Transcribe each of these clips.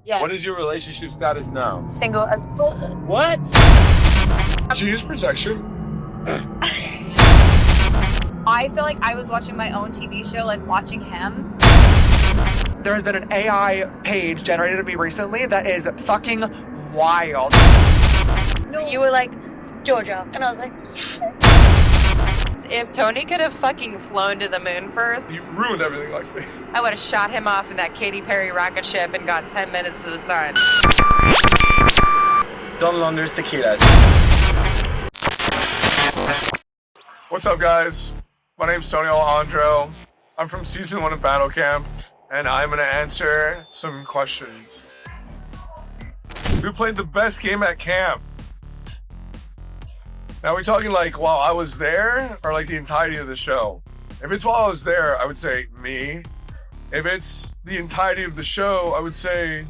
Yeah. What is your relationship status now? Single as fuck. What? Did you use protection? I feel like I was watching my own TV show, like watching him. There has been an AI page generated of me recently that is fucking wild. No. You were like, Georgia. And I was like, If Tony could have fucking flown to the moon first, You ruined everything, Lexi. I would have shot him off in that Katy Perry rocket ship and got 10 minutes to the sun. Don Londer's tequilas. What's up, guys? My name's Tony Alejandro. I'm from season 1 of Battle Camp, and I'm gonna answer some questions. Who played the best game at camp? Now, are we talking like while I was there, or like the entirety of the show? If it's while I was there, I would say me. If it's the entirety of the show, I would say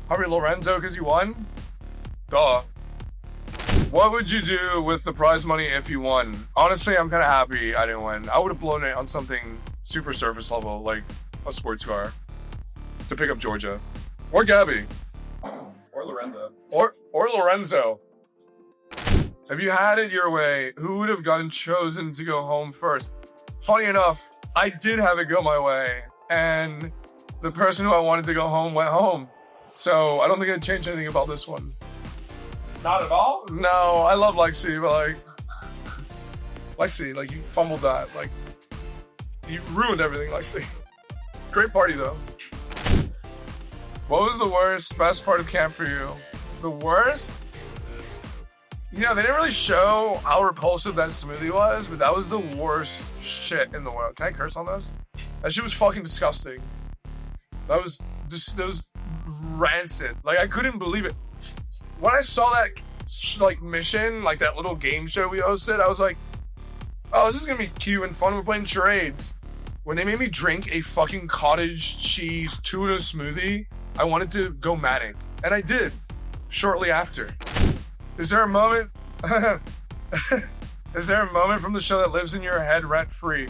probably Lorenzo, because he won. Duh. What would you do with the prize money if you won? Honestly, I'm kind of happy I didn't win. I would have blown it on something super surface level, like a sports car, to pick up Georgia. Or Gabby. Or Lorenzo. Or Lorenzo. If you had it your way, who would have gotten chosen to go home first? Funny enough, I did have it go my way, and the person who I wanted to go home went home. So I don't think I'd change anything about this one. Not at all? No, I love Lexi, but like, Lexi, like you fumbled that. Like, you ruined everything, Lexi. Great party though. What was the best part of camp for you? The worst? You know, they didn't really show how repulsive that smoothie was, but that was the worst shit in the world. Can I curse on this? That shit was fucking disgusting. That was rancid. Like, I couldn't believe it. When I saw that, like, mission, like that little game show we hosted, I was like, oh, this is gonna be cute and fun. We're playing charades. When they made me drink a fucking cottage cheese tuna smoothie, I wanted to go manic. And I did, shortly after. Is there a moment? Is there a moment from the show that lives in your head rent free?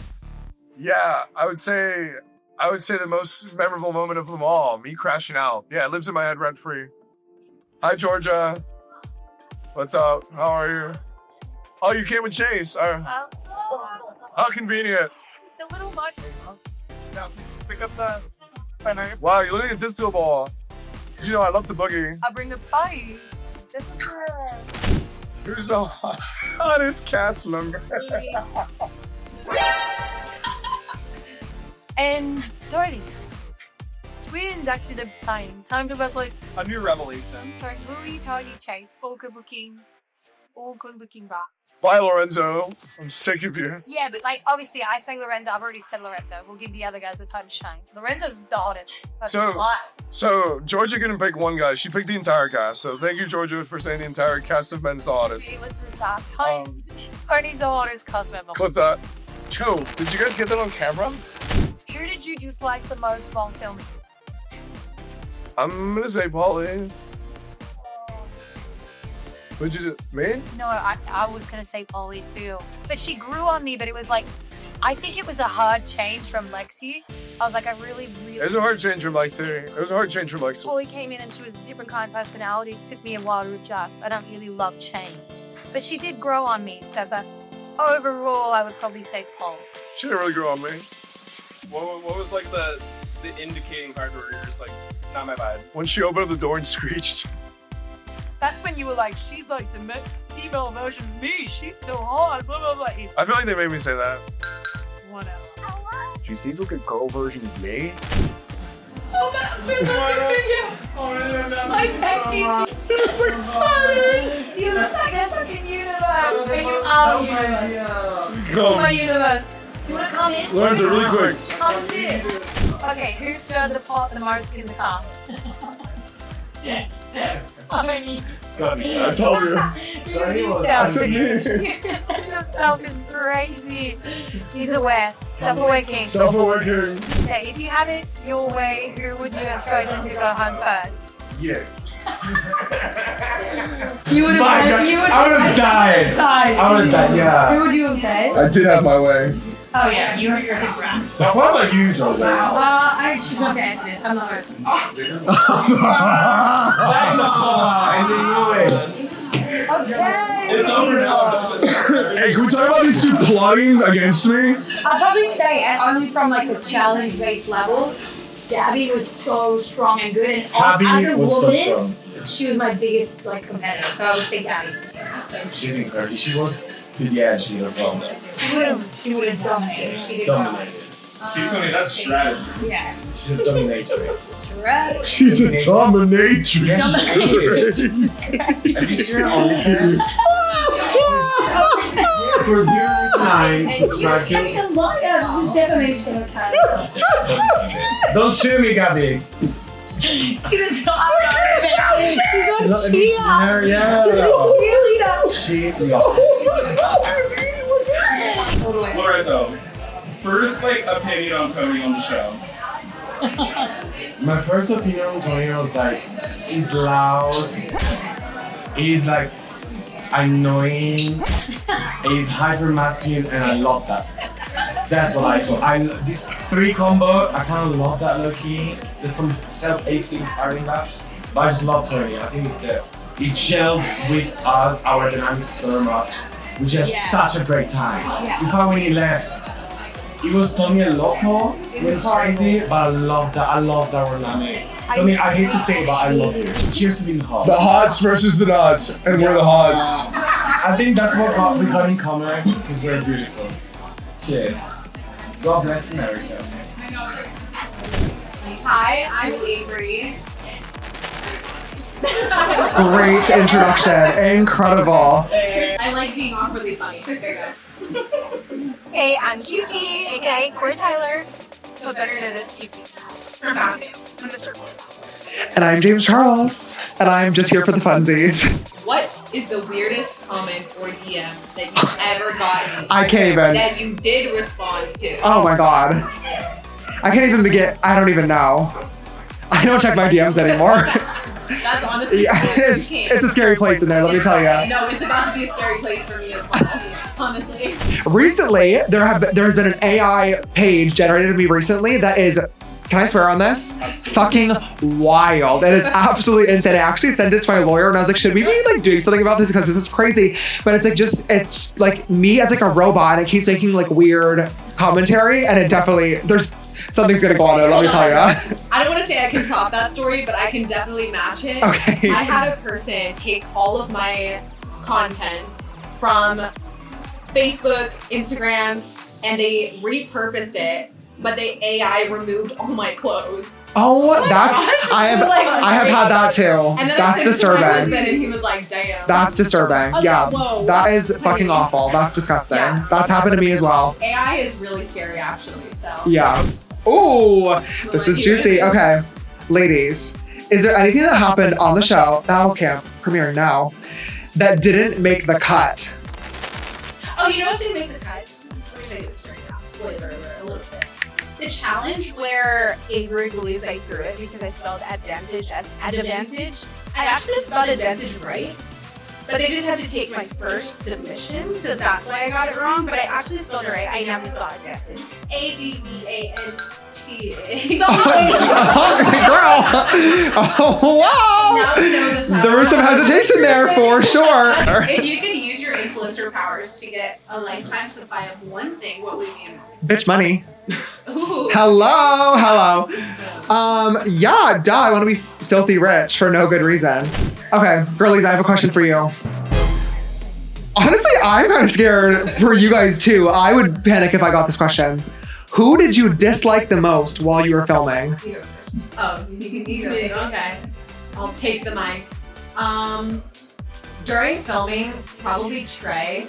Yeah, I would say the most memorable moment of them all, me crashing out. Yeah, it lives in my head rent free. Hi, Georgia. What's up? How are you? Oh, you came with Chase. How convenient. the little mushroom. Now, pick up that. Wow, you're looking at disco ball. You know I love to boogie. I'll bring the party. This is her. Who's the hottest cast member? And sorry. Twins actually the time to best like A new revelation. Sorry, Louis, Tony, Chase, all good booking back. Bye, Lorenzo. I'm sick of you. Yeah, but like obviously I say Lorenzo, I've already said Lorenzo. We'll give the other guys the time to shine. Lorenzo's the hottest. That's So- a lot. So, Georgia couldn't pick one guy. She picked the entire cast. So, thank you, Georgia, for saying the entire cast of Men's the hottest. Okay, let's resolve. Tony's the hottest cast member. Clip that. Yo, did you guys get that on camera? Who did you dislike the most while filming? I'm gonna say Paulie. What'd you do? Me? No, I was gonna say Polly too. But she grew on me, but it was like I think it was a hard change from Lexi. I was like, I really It was a hard change from Lexi. It was a hard change from Lexi. Polly came in and she was a different kind of personality. It took me a while to adjust. I don't really love change. But she did grow on me, so but overall I would probably say Paul. She didn't really grow on me. What was like the indicating part where you're just like, not my vibe? When she opened up the door and screeched. that's when you were like, she's like the female version of me. She's so hot. Blah blah blah. I feel like they made me say that. Whatever. She seems like a girl version of me. Oh my sexy. You look like a fucking universe. And you are universe. Oh my universe. Do you want to come in? Lorenzo, really quick. Come sit. Okay, who stirred the pot the most in the cast? Tony. I told you. You said yourself is crazy. He's aware. Self-aware king. Self-aware king. Okay, if you have it your way, who would you have chosen to go home first? Yeah. You would have. I would have died. I would have died, yeah. Who would you have said? I did have my way. Oh yeah, you're a big rat. Now, what about you, Jordan? I choose not to answer this. I'm not. That's a call. I knew it. Okay. It's over now. Hey, can we talk about these two plotting against me? I'll probably say, and only from like a challenge-based level, Gabby was so strong and good, and as Gabby a was so woman, strong. she was my biggest like competitor. So I would say Gabby. She's incredible. She was to the edge of the world. She would have dominated. She did Dominated. She told me that's strategy. Yeah. She's a dominatrix. Right. She's a dominatrix. Jesus Christ. Have you seen her OnlyFans? For 0.9, You're subscribe such to. a liar. This is defamation of character. Don't sue me, Gabby. She was not She's on Have you seen cheer. her? Yeah. Cheerleader. She. Loretto, first like opinion on Tony on the show. My first opinion on Tony was like, he's loud, he's like annoying, he's hyper masculine, and I love that. That's what I thought. This three combo, I kind of love that low-key. There's some self-hate part in that, but I just love Tony. I think he gelled with us, our dynamics so much. We just had such a great time. Before when he left, it was Tony a lot more. It was crazy, but I love that. I love that dynamic. Tony, I hate to say it, but I love you. Cheers to being hot. The hots versus the nods, and we're the hots. I think that's what we got in common because we're beautiful. Cheers. God bless America. Hi, I'm Avery. Great introduction. Incredible. I like being awkwardly funny. There you go. Hey, I'm QT, aka Corey Tyler, but better known as QT. I'm Matthew. I'm the circle. And I'm James Charles, and I'm just here for the funsies. What is the weirdest comment or DM that you've ever gotten I can't even. that you did respond to? Oh my god. I can't even begin. I don't even know. I don't check my DMs anymore. That's honestly Yeah, it's a scary place in there, let me tell you. No, it's about to be a scary place for me as well, honestly. Recently, there's been an AI page generated of me recently that is, can I swear on this? Fucking wild. It is absolutely insane. I actually sent it to my lawyer and I was like, should we be like doing something about this because this is crazy? But it's like it's like me as like a robot and it keeps making like weird commentary and it definitely, something's gonna go on there, let me tell you. I don't want to say I can top that story, but I can definitely match it. Okay. I had a person take all of my content from Facebook, Instagram, and they repurposed it, but the AI removed all my clothes. Oh, that's, I have had that too. And then That's I sent it to my disturbing. husband and he was like, damn. That's disturbing. was Yeah. like, whoa, That is that's fucking crazy. awful. That's disgusting. Yeah. That's happened to me as well. AI is really scary actually, so. Yeah. Ooh, this is juicy. Okay. Ladies, is there anything that happened on the show, okay, premiering now, that didn't make the cut? Oh, you know what didn't make the cut? Let me tell you the story now. Spoiler alert, a little bit. The challenge where Avery believes I threw it because I spelled advantage as advantage. I actually spelled advantage right, but they just had to take my first submission, so that's why I got it wrong. But I actually spelled it right. I never spelled advantage. ADVANTA. Girl! Oh, wow! Now we know this. There was some hesitation there for sure. If you could use your influencer powers to get a lifetime supply of one thing, what would it be? Bitch money. Ooh. Hello. Yeah, duh, I want to be filthy rich for no good reason. Okay, girlies, I have a question for you. Honestly, I'm kind of scared for you guys too. I would panic if I got this question. Who did you dislike the most while you were filming? You go first. Oh, you go. Okay. I'll take the mic. During filming, probably Trey.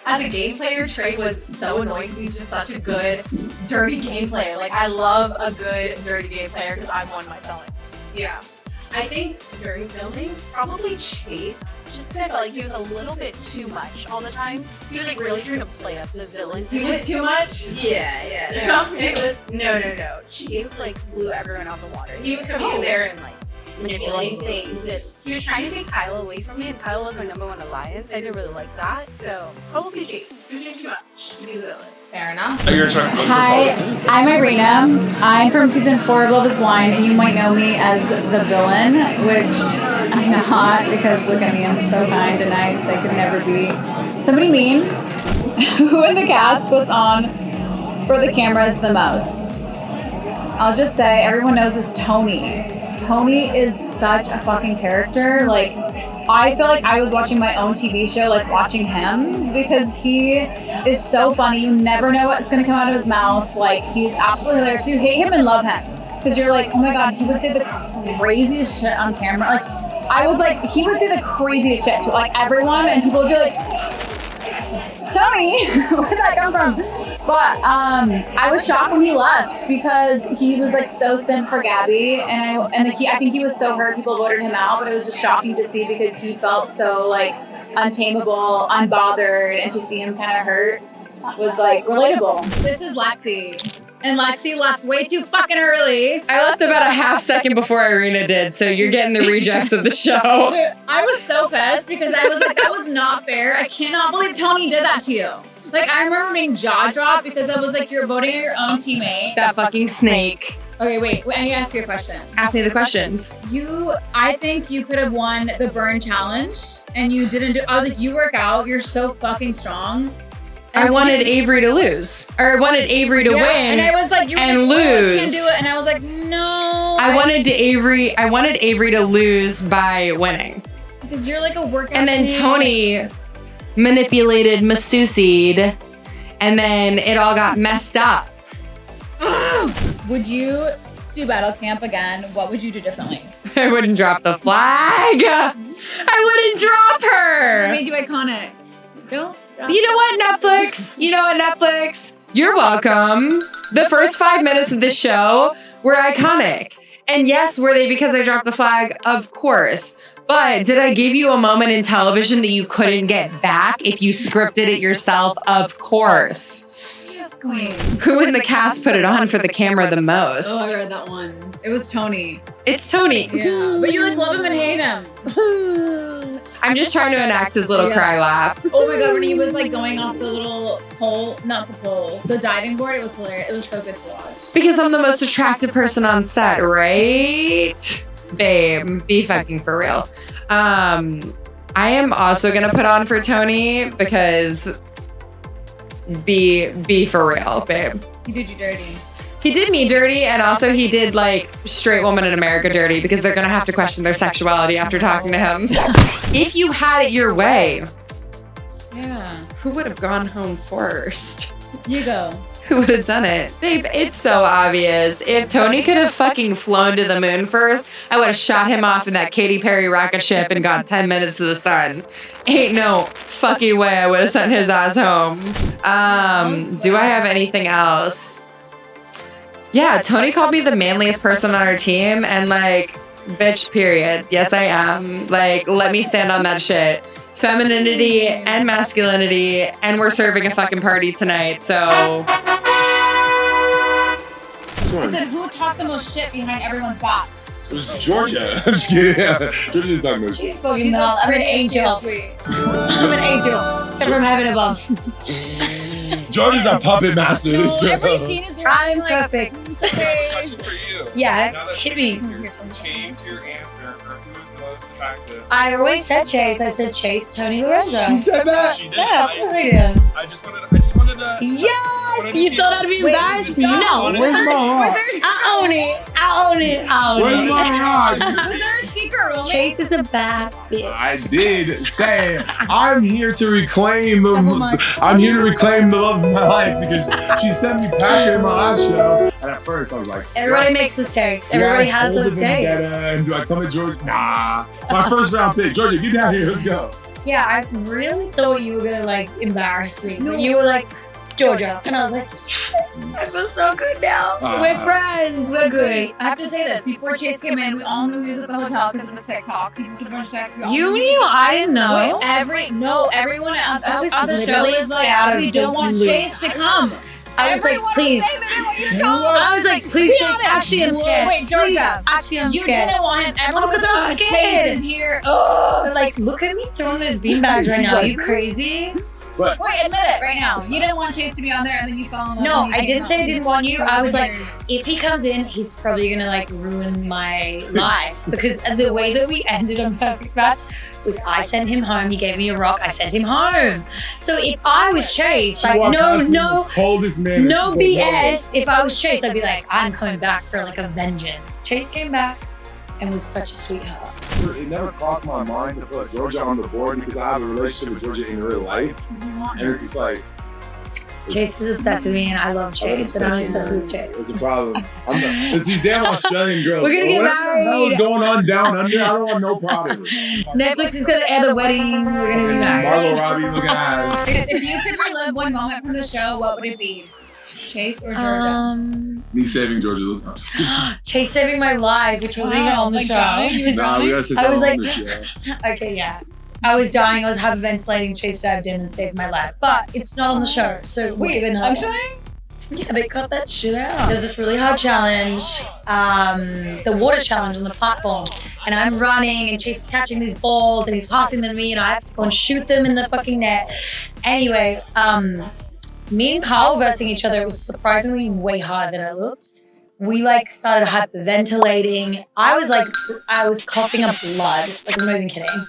As a game player, Trey was so annoying because he's just such a good, dirty game player. Like, I love a good, dirty game player because I'm one myself. Yeah. I think during filming, probably Chase, just because I felt like he was a little bit too much all the time. He was like really trying to play up the villain. He was too much? Yeah. No. It was, no. Chase like blew everyone out the water. He was coming in there and like manipulating things. And he was trying to take Kyla away from me, and Kyla was my #1 alliance. I didn't really like that, so probably Chase. He was doing too much to be the villain. Fair enough. Hi, I'm Irina. I'm from season 4 of Love is Blind, and you might know me as the villain, which I'm not because look at me, I'm so kind and nice. I could never be somebody mean. Who in the cast puts on for the cameras the most? I'll just say everyone knows it's Tony. Tony is such a fucking character. Like, I feel like I was watching my own TV show, like watching him, because he is so funny. You never know what's gonna come out of his mouth. Like, he's absolutely hilarious. You hate him and love him because you're like, oh my god, he would say the craziest shit on camera. Like, I was like, he would say the craziest shit to like everyone, and people would be like, Tony, where did that come from? But I was shocked when he left because he was like so simp for Gabby, and I think he was so hurt people voted him out. But it was just shocking to see because he felt so like untamable, unbothered, and to see him kind of hurt was like relatable. This is Lexi. And Lexi left way too fucking early. I left about a half second before Irina did, so you're getting the rejects of the show. I was so pissed because I was like, that was not fair. I cannot believe Tony did that to you. Like, I remember being jaw dropped because I was like, you're voting your own teammate. That fucking snake. Okay, wait, I need to ask you a question. Ask me the questions. I think you could have won the burn challenge and you didn't do. I was like, you work out, you're so fucking strong. I wanted Avery to lose. Or I wanted Avery to win. And I was like, and lose. Oh, I can't do it. And I was like, no. I wanted Avery to lose by winning. Because you're like a workout. And then Tony manipulated Masusid, and then it all got messed up. Would you do battle camp again? What would you do differently? I wouldn't drop the flag. I wouldn't drop her. What made you iconic? Don't. You know what, Netflix? You're welcome. The first 5 minutes of the show were iconic. And yes, were they because I dropped the flag? Of course. But did I give you a moment in television that you couldn't get back if you scripted it yourself? Of course. Yes, queen. Who in the cast put it on for the camera the most? Oh, I read that one. It was Tony. It's Tony. Yeah. But you like love him and hate him. I'm just trying to enact his little cry laugh. Oh my god, when he was like going off the little pole, not the pole, the diving board, it was hilarious. It was so good to watch. Because I'm the most attractive person on set, right? Babe, be fucking for real. I am also gonna put on for Tony because be for real, babe. He did you dirty. He did me dirty, and also he did like straight woman in America dirty because they're gonna have to question their sexuality after talking to him. If you had it your way, yeah, who would have gone home first? You go. Who would have done it? Babe, it's so obvious. If Tony could have fucking flown to the moon first, I would have shot him off in that Katy Perry rocket ship and got 10 minutes to the sun. Ain't no fucking way I would have sent his ass home. Do I have anything else? Yeah, Tony called me the manliest person on our team, and like, bitch, period. Yes, I am. Like, let me stand on that shit. Femininity and masculinity, and we're serving a fucking party tonight, so. I said, who talked the most shit behind everyone's back? It was Georgia. I'm just kidding. Yeah. Georgia didn't talk much. She's I'm an angel. I'm an angel. Sent from heaven above. Georgia's a puppet master. This girl. Every scene is her. I'm perfect. Question for you. Yeah, Now that hit me. you change your answer for who's the most attractive. I always said Chase. I said Chase, Tony Lorenzo. She said that? She did. Yeah, of course I did. I just wanted to. Yes! You thought I'd be embarrassed? No. Where's my rock? I own it. Where's my rock? Was there a secret rule? Chase is a bad bitch. I did say I'm here to reclaim the love of my life because she sent me packing in my last show. And at first I was like, Everybody makes mistakes. Everybody has those days. And do I come at Georgia? Nah. My first round pick. Georgia, get down here. Let's go. Yeah, I really thought you were gonna like embarrass me. No. You were like, Georgia. And I was like, yes, I feel so good now. We're friends. We're good. I have to say this. Before Chase came in, we all knew he was at the hotel because of his TikToks. He posted a bunch of TikToks. You knew? I didn't know. Wait, everyone on the show is like, we don't want Chase to come. I was like, please. I was like, please, Chase. Actually, I'm scared. Wait, Please, Georgia. actually, I'm You scared. didn't want him. Everyone Because was I was like, scared. Chase is here. Oh, like, look at me throwing those beanbags right now. Are you crazy? But Wait, admit it right now. You didn't want Chase to be on there, and then you fell in love. No, and you I didn't say I didn't want you. I was like, Hilarious. if he comes in, he's probably gonna like ruin my life because the way that we ended on Perfect Match was I sent him home. He gave me a rock. I sent him home. So if I was Chase, like no coldest man. no BS. If I was Chase, I'd be like, I'm coming back for like a vengeance. Chase came back and was such a sweetheart. It never crossed my mind to put Georgia on the board because I have a relationship with Georgia in real life, and it's just like Chase is obsessed with me, and I love Chase, and I'm obsessed with it's Chase. a problem. It's these damn Australian girls. We're gonna get What the hell married. is going on down under? I don't want no problem. Netflix is gonna air the wedding. We're gonna be married. Margot Robbie looking at If you could relive one moment from the show, what would it be? Chase or Georgia? me saving Georgia. Chase saving my life, which wasn't even on the Like show. drowning? You were Nah, we gotta say I something was on like, this, yeah. okay, yeah. I was dying. I was hyperventilating. Chase dived in and saved my life, but it's not on the show. So wait, Actually? yeah, they cut that shit out. There was this really hard challenge, the water challenge on the platform, and I'm running, and Chase is catching these balls, and he's passing them to me, and I have to go and shoot them in the fucking net. Anyway, me and Carl versing each other was surprisingly way harder than it looked. We like started hyperventilating. I was coughing up blood. Like, I'm not even kidding.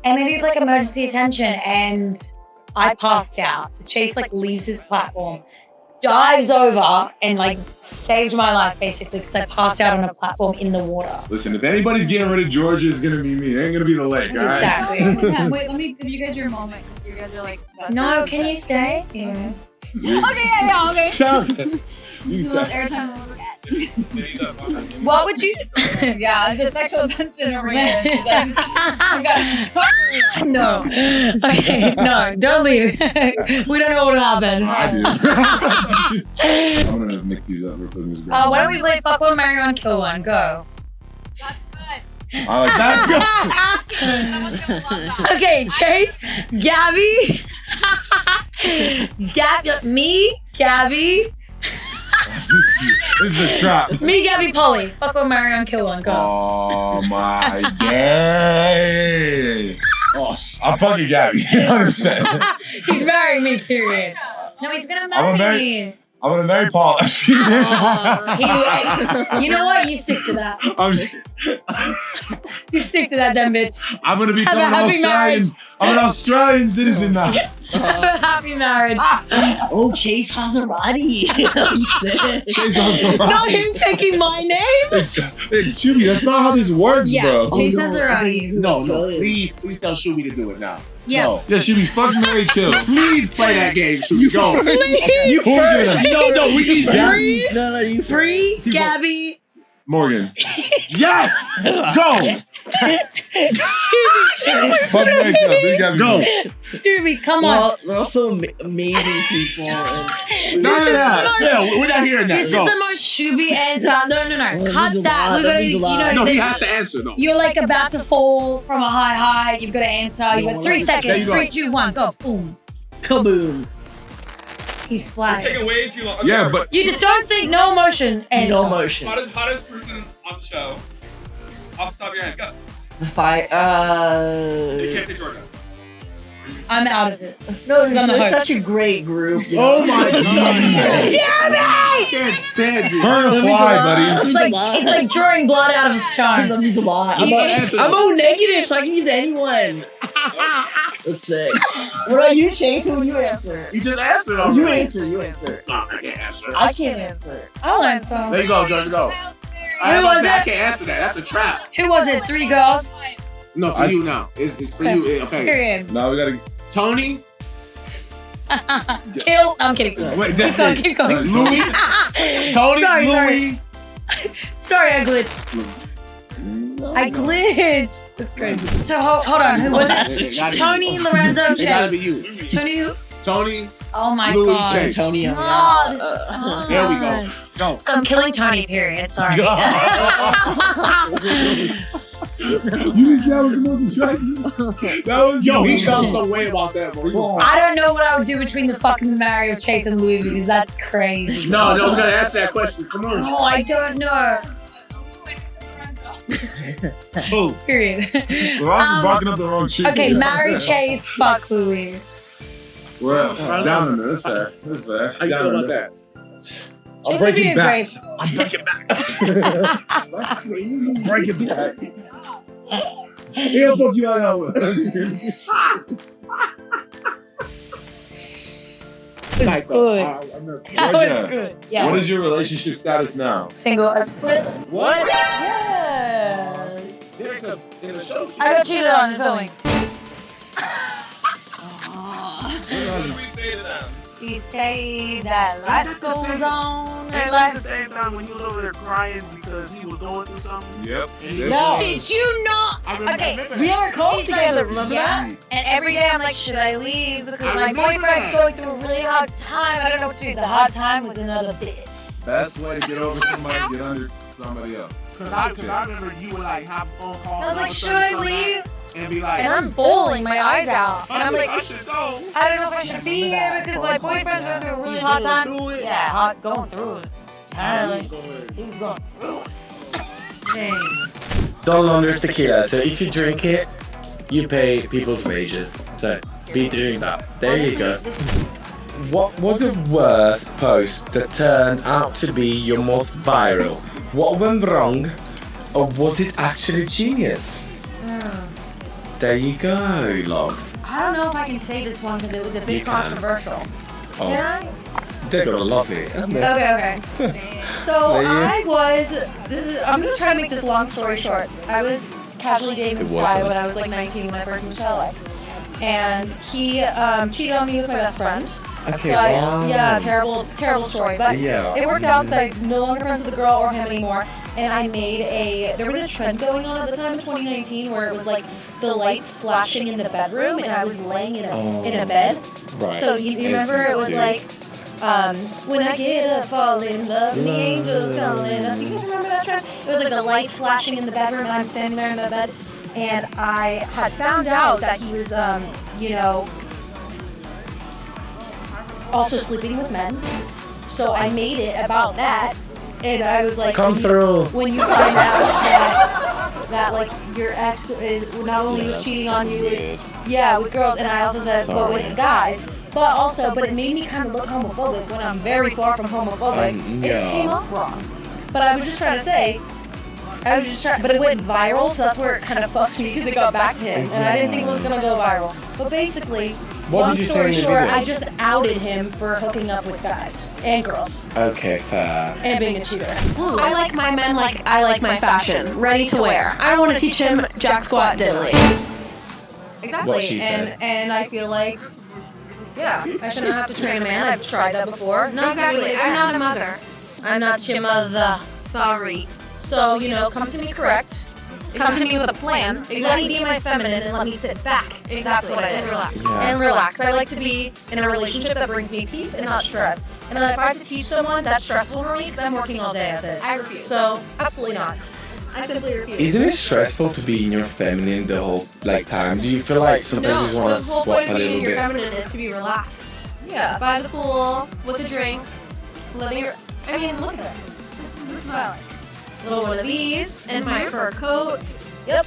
And I needed like emergency attention, and I passed out. So Chase like leaves his platform, dives over, and like saved my life basically because I passed out on a platform in the water. Listen, if anybody's getting rid of Georgia, it's gonna be me. It ain't gonna be the lake, all right? Exactly. Yeah, wait, let me give you guys your moment because you guys are like. No, can you stay? Yeah. Okay, yeah, okay. Shout it. You The most stay. airtime we'll ever get. What would you? Yeah, the sexual tension over here. No. Okay, no, don't leave. We don't know what'll happen. I do. I'm gonna mix these up real quick. Why don't we play fuck one, marry one, kill one? Go. I like that. Okay, Chase, Gabby, Gabby, This is a trap. me, Gabby, Polly. Fuck one, marry one, kill one. Go. Oh my god. Oh, I'm fucking Gabby. 100%. He's marrying me, period. No, he's gonna I'm marry a me. I'm gonna marry Paul. You know what? You stick to that. I'm just, You stick to that, then, bitch. I'm gonna become Have a an happy Australian. I'm an Australian citizen now. Have a happy marriage. Oh, Chase Maserati. Chase Maserati. Not him taking my name. Hey, Chubby, that's not how this works, bro. Chase Maserati. No, please tell Shuby to do it now. Yeah. No. Yeah, Chubby, fuck Mary Kill. Please play that game, Shuby. Go. Please. You No, we need Free. No, you Free, Gabby. Morgan. Yes! Go! Fuck Mary Kill. Bring Gabby. Go. Shuby, come on. Well, they're also amazing people. And No. yeah, we're not hearing that. This Go. is the most Shuby answer. No. Cut that. We're gonna, No, he this- has to answer, though. You're like about to fall from a high. You've got to answer. You've got 3 There seconds. you go. 3, 2, 1, go. Boom. Kaboom. He's You're flying. taking way too long. Okay, Yeah, but You just don't think no emotion. Answer. No motion. hottest person on the show. Off the top of your head, go. Fight. You can't say Georgia. I'm out of this. No, He's on the it's hook. such a great group. Oh my god. I can't stand it. Burn a fly, buddy. It's like drawing blood out of his tongue. That means a lot. I'm O negative, so I can use anyone. Let's see. What about you, Chase? Who would you answer? You just answered already. You answer. No, I can't answer. I can't answer. I'll answer. There you go, Georgia, go. Who was I it? can't answer that. That's a trap. Who was it? 3 girls? No, for you now. It's for you. Okay. Period. Now we gotta. Tony. Kill. I'm kidding. Wait, Keep going. Louis? Tony? Sorry. Louis? Sorry, I glitched. I glitched. That's crazy. So hold on. Who was it? Tony, Lorenzo, It gotta be Chase. you. Tony who? Tony. Oh my Louis, god. Chase. Tony. Oh, this is hard. There we go. Go. So I'm killing Tony, period. Sorry. You didn't say I was the most attractive? That was Yo, he felt some way about that, bro. I don't know what I would do between the fucking Mario Chase and Louis because that's crazy. No, we gotta answer that question. Come on. No, I don't know. Oh. Period. Well, I was barking up the wrong shit. Okay, marry Chase, fuck Louis. Well, down under. That's fair. That's fair. How you feel about that? I'll Chase break would be it a back. great. I'll break it back. That's crazy. Break it back. He'll fuck you out. It's good. That was good. Yeah. What is your relationship status now? Single as split. What? Yes. In the show. I got cheated on in filming. We say that life goes on. And like at the same time when he was over there crying because he was going through something. Yep. No. Did you not? Okay, we are cold together, remember Yeah. that? And every day I'm like, should I leave? Because my boyfriend's going through a really hard time. I don't know what to do. The hard time was another bitch. Best way to get over somebody, get under somebody else. Cause I remember you would like have phone calls. I was like, should I leave? And be like, And I'm bawling my eyes out. And I'm like, I should go. I don't know if I should be here because my boyfriend's going through a really hard time. Yeah, hard going through it. Apparently. He was going through it. Don't launders tequila, so if you drink it, you pay people's wages. So be doing that. There you go. What was the worst post that turned out to be your most viral? What went wrong? Or was it actually genius? There you go, love. I don't know if I can say this one because it was a bit You can. controversial. Oh, Can I? they're gonna love it. Okay. So I was, I'm gonna try to make this long story short. I was casually dating this guy when I was like 19 when I first moved to LA. And he cheated on me with my best friend. Okay, So wow. yeah, terrible story. But Yeah. it worked out because I'm no longer friends with the girl or him anymore. And I made there was a trend going on at the time in 2019 where it was like the lights flashing in the bedroom and I was laying in a bed. Right. So you remember it was like, when I get up, fall in love, and the angels calling us. You guys remember that trend? It was like the lights flashing in the bedroom and I'm standing there in the bed. And I had found out that he was, also sleeping with men. So I made it about that. And I was like, Come through. When you find out that like your ex is not only was cheating on you, with girls, and I also said, but with guys. But it made me kind of look homophobic when I'm very far from homophobic. It just came off wrong. But I was just trying to say, but it went viral, so that's where it kind of fucked me because it got back to him, and I didn't think it was gonna go viral. But basically, long story short, I just outed him for hooking up with guys and girls Okay, fair. and being a cheater. I like my men like I like my fashion, ready to wear. I want to teach him jack squat diddly. Exactly. What she said. And I feel like, yeah, I shouldn't have to train a man. I've tried that before. Exactly. I'm not a mother. I'm not your mother. Sorry. So, come to me correct. Come to me with a plan. Let me be my feminine and let me sit back. Exactly. That's what I And do. relax. Yeah. And relax. I like to be in a relationship that brings me peace and not stress. And if I have to teach someone, that's stressful for me because I'm working all day at it. I refuse. So, absolutely not. I simply refuse. Isn't it stressful to be in your feminine the whole time? Do you feel like sometimes you just want to the whole swap point a of being little in your bit? feminine is to be relaxed. Yeah. By the pool, with a drink, living your... I mean, look at this. This is what I like. Little one of these. And my fur coat. Yep.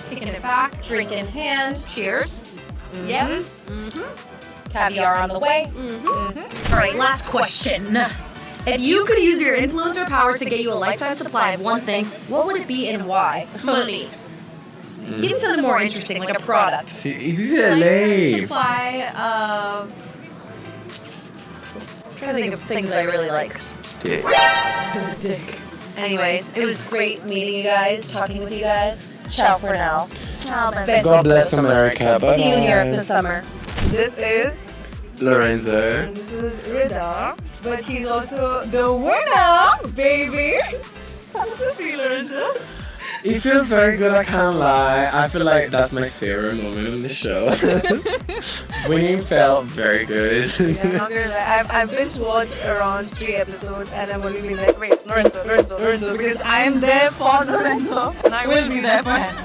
Kicking it back. Drink in hand. Cheers. Yep. Mm-hmm. Caviar on the way. Mm-hmm. All right, last question. If you could use your influencer powers to get you a lifetime supply of one thing, What would it be and why? money. Give me something more interesting, like a product. See, this is lame. Supply of... I'm trying to think of things I really like. Dick. Dick. Anyways, it was great meeting you guys, talking with you guys. Ciao for now. Ciao, my Best God bless America. Bye. See you in Europe this summer. This is Lorenzo. this is Rida, but he's also the winner, baby. How's it feel, Lorenzo? It feels very good, I can't lie. I feel like that's my favorite moment of the show. Winning felt very good. Yeah, I'm not gonna lie. I've been to watch around 3 episodes and I've only been like, wait, Lorenzo, because I am there for Lorenzo and I will be there for him.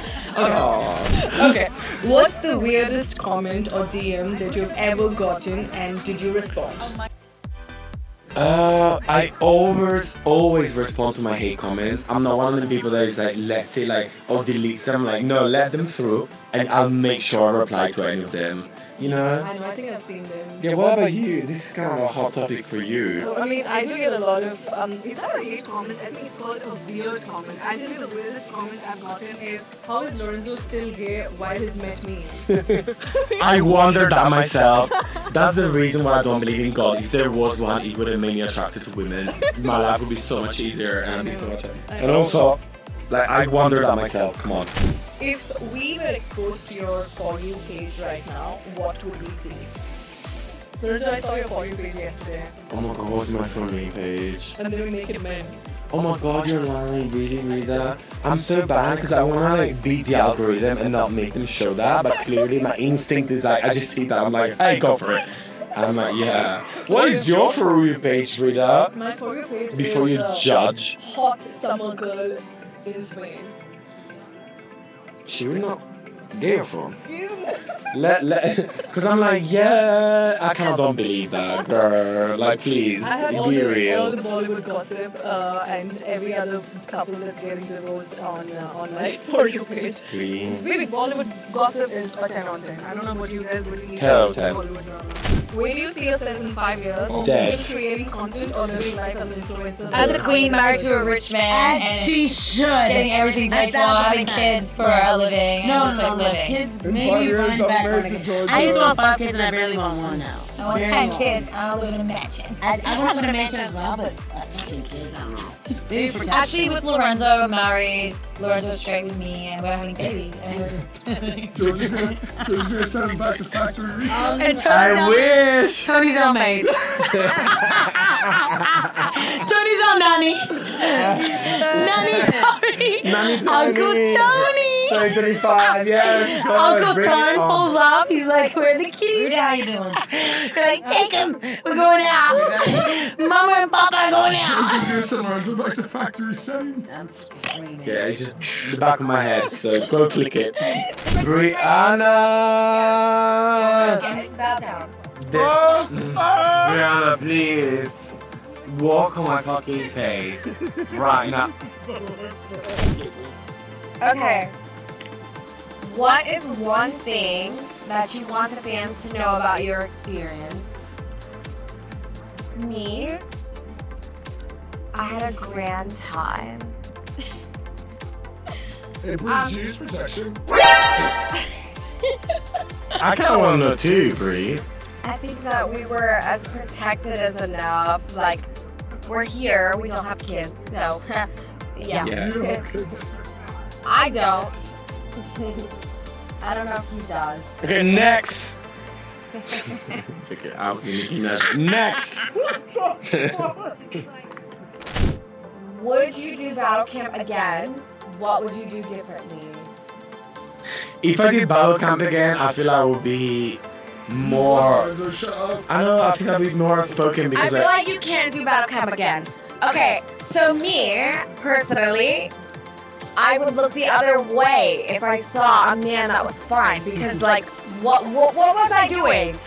Okay. What's the weirdest comment or DM that you've ever gotten and did you respond? I always respond to my hate comments. I'm not one of the people that is like, let's say like, oh, delete them. Like, no, let them through and I'll make sure I reply to any of them. You know? I know, I think I've seen them. Yeah, what about you? This is kind of a hot topic for you. I mean, I do get a lot of, is that a hate comment? I think it's called a weird comment. I tell you the weirdest comment I've gotten is, how is Lorenzo still gay while he's met me? I wondered that myself. That's the reason why I don't believe in God. If there was one, it would have made me attracted to women. My life would be so much easier and I'd be so much. And also, like, I wondered that myself. Come on. If we were exposed to your For You page right now, what would we see? Lorenzo, I saw your For You page yesterday. Oh my God, what's my For Me page? And they were naked men. Oh my God, you're lying, really, Rita? I'm so bad because I want to like beat the algorithm and not make them show that, but clearly my instinct is like, I just see that, I'm like, hey, go for it. And I'm like, yeah. What is your For You page, Rita? My For You page Before is you judge. hot summer girl in Spain. She will not gay or from? Because I'm like, yeah, I kind of don't believe that, girl. Like, please, I have be all the real. Bollywood gossip and every other couple that's getting divorced on my For You page. Please. Really, Bollywood gossip is a 10 on 10. I don't know about you guys, but you need to 10 out watch of 10. Bollywood drama. Where do you see yourself in 5 years? Dead. Just creating content or living life as an influencer? As a queen married to a rich man. As and she should. Getting everything paid for, having kids for a living. No, and just, like, living. kids maybe run back on again. I used to want 5 kids and I barely want 1 now. I want 10 kids. I live in a mansion. I want to live in a mansion as well, but fucking kids, I don't know. Maybe for Actually, with Lorenzo, married. Lorenzo's straight with me, and we're having babies, and we're just. George's gonna send him back to factory. And I wish. Tony's all made. Tony's all nanny. Nanny Tony. Nanny Tony. Uncle Tony. 2025, yes. Uncle Bring it Tony on. pulls up. He's like, "Where are the keys?" Rudy, how you doing? They're like, "Take him. We're going out. Mama and Papa are going out." George's gonna send Lorenzo back to factory settings. Yeah, it's just the back of my head, so go click it. Brianna! Bow down. Brianna, please. Walk on my fucking face. Right now. Okay. What is one thing that you want the fans to know about your experience? Me? I had a grand time. Hey, Brie, did you use protection? I kind of want to know too, Brie. I think that we were as protected as enough. Like, we're here, we don't have kids, so yeah. You don't have kids. I don't. I don't know if he does. Okay, next. Okay, I was Nicki Minaj. Next. Would you do battle camp again? What would you do differently? If I did battle camp again, I feel I would be more. Lorenzo, shut up. I know. I think I'd be more outspoken I because feel like you can't do battle camp again. Okay, so me, personally, I would look the other way if I saw a man that was fine because, like, what was I doing?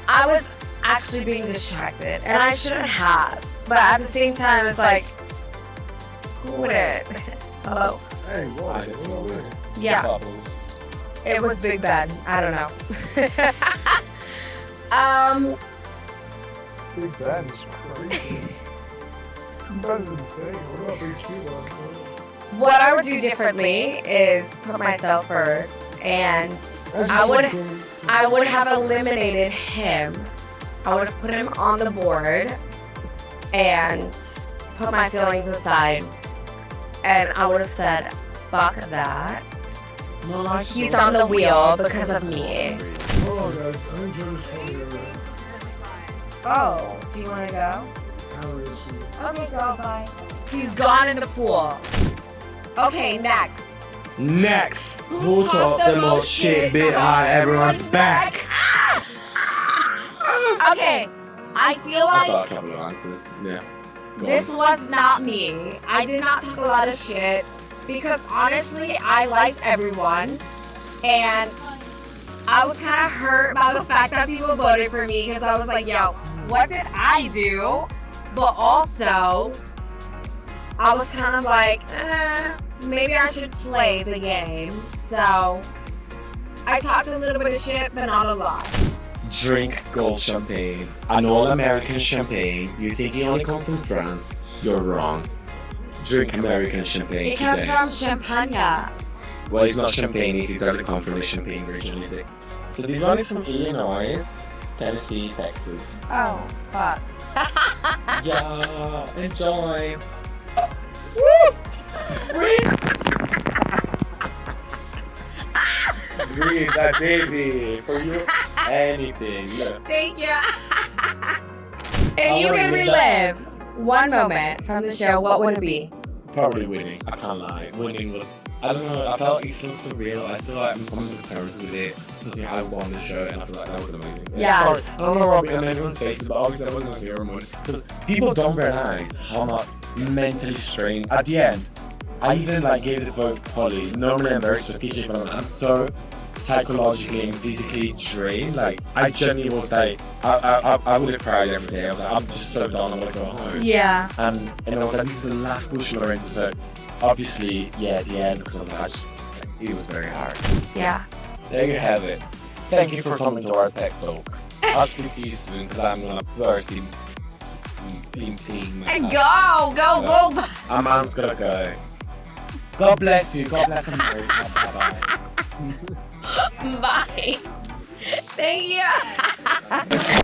I was actually being distracted, and I shouldn't have. But at the same time, it's like, who wouldn't? Hello? Hey, what? Yeah. It was Big Ben. I don't know. Big Ben is crazy. Too bad than insane. What about Big Kilo? What I would do differently is put myself first, and I would have eliminated him. I would have put him on the board and put my feelings aside, and I would have said, "Fuck that. He's on the wheel because of me." Oh, guys, I think George's probably Oh, do you want to go? How is he? Okay, go, bye. He's gone in the pool. Okay, next. Next, who talked the most shit behind everyone's back? Okay, I feel I like got a couple of answers. Yeah. Go this on. was not me. I did not talk a lot of shit because honestly, I liked everyone, and I was kind of hurt by the fact that people voted for me because I was like, yo, what did I do? But also, I was kind of like, maybe I should play the game. So I talked a little bit of shit, but not a lot. Drink gold champagne. An all-American champagne. You think it only comes from France? You're wrong. Drink American champagne It comes today. from Champagne. Well, it's not champagne if it doesn't come from the Champagne region, is it? So this one is from Illinois, Tennessee, Texas. Oh, fuck. Yeah, enjoy. Breathe that baby for you. Anything. Yeah. Thank you. If you could relive one moment from the show, what would it be? Probably winning. I can't lie. Winning was, I don't know, I felt it's so surreal. I still like, I'm coming to terms with it. I won the show and I feel like that was amazing. Yeah. Sorry, I don't know Robbie and everyone's faces, but obviously that wasn't my favorite moment. Because people don't realize how much mentally strained. At the end, I even like gave the vote to Polly. Normally I'm very strategic, but I'm so psychologically and physically drained. Like, I genuinely was like, I would have cried every day. I was like, I'm just so done, I want to go home. Yeah. And I was like, this is the last push, Lorenzo. So obviously, yeah, at the end, because of that, it was very hard. Yeah. There you have it. Thank you for coming to our tech talk. I'll speak to you soon because I'm gonna burst in And go. I'm just gonna go. God bless you. God bless America. Bye-bye. Bye. Thank you.